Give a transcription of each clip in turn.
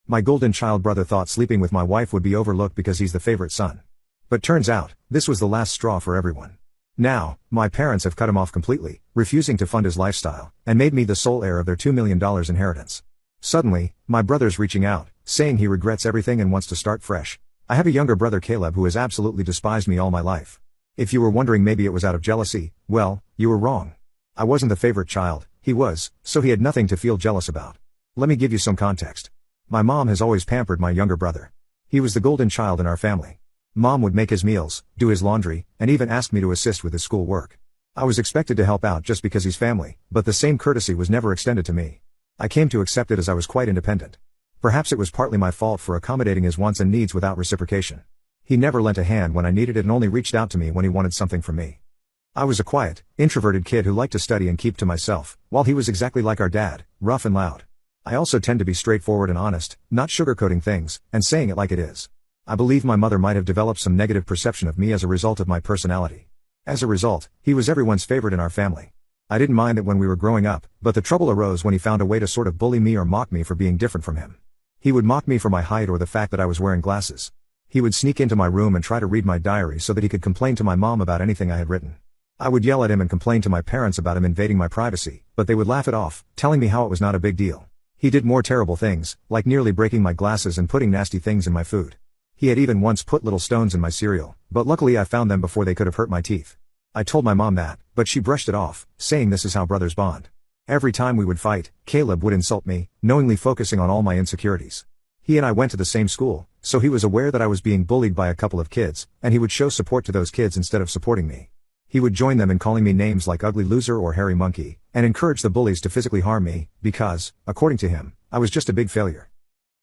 My golden child brother thought sleeping with my wife would be overlooked because he's the favorite son. But turns out, this was the last straw for everyone. Now, my parents have cut him off completely, refusing to fund his lifestyle, and made me the sole heir of their $2 million inheritance. Suddenly, my brother's reaching out, saying he regrets everything and wants to start fresh. I have a younger brother Caleb who has absolutely despised me all my life. If you were wondering maybe it was out of jealousy, well, you were wrong. I wasn't the favorite child, he was, so he had nothing to feel jealous about. Let me give you some context. My mom has always pampered my younger brother. He was the golden child in our family. Mom would make his meals, do his laundry, and even ask me to assist with his school work. I was expected to help out just because he's family, but the same courtesy was never extended to me. I came to accept it as I was quite independent. Perhaps it was partly my fault for accommodating his wants and needs without reciprocation. He never lent a hand when I needed it and only reached out to me when he wanted something from me. I was a quiet, introverted kid who liked to study and keep to myself, while he was exactly like our dad, rough and loud. I also tend to be straightforward and honest, not sugarcoating things, and saying it like it is. I believe my mother might have developed some negative perception of me as a result of my personality. As a result, he was everyone's favorite in our family. I didn't mind it when we were growing up, but the trouble arose when he found a way to sort of bully me or mock me for being different from him. He would mock me for my height or the fact that I was wearing glasses. He would sneak into my room and try to read my diary so that he could complain to my mom about anything I had written. I would yell at him and complain to my parents about him invading my privacy, but they would laugh it off, telling me how it was not a big deal. He did more terrible things, like nearly breaking my glasses and putting nasty things in my food. He had even once put little stones in my cereal, but luckily I found them before they could have hurt my teeth. I told my mom that, but she brushed it off, saying this is how brothers bond. Every time we would fight, Caleb would insult me, knowingly focusing on all my insecurities. He and I went to the same school, so he was aware that I was being bullied by a couple of kids, and he would show support to those kids instead of supporting me. He would join them in calling me names like ugly loser or hairy monkey, and encourage the bullies to physically harm me, because, according to him, I was just a big failure.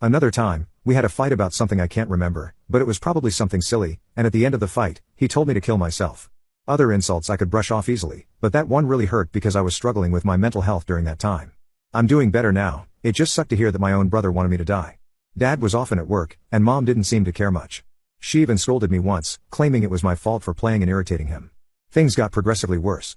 Another time, we had a fight about something I can't remember, but it was probably something silly, and at the end of the fight, he told me to kill myself. Other insults I could brush off easily, but that one really hurt because I was struggling with my mental health during that time. I'm doing better now, it just sucked to hear that my own brother wanted me to die. Dad was often at work, and Mom didn't seem to care much. She even scolded me once, claiming it was my fault for playing and irritating him. Things got progressively worse.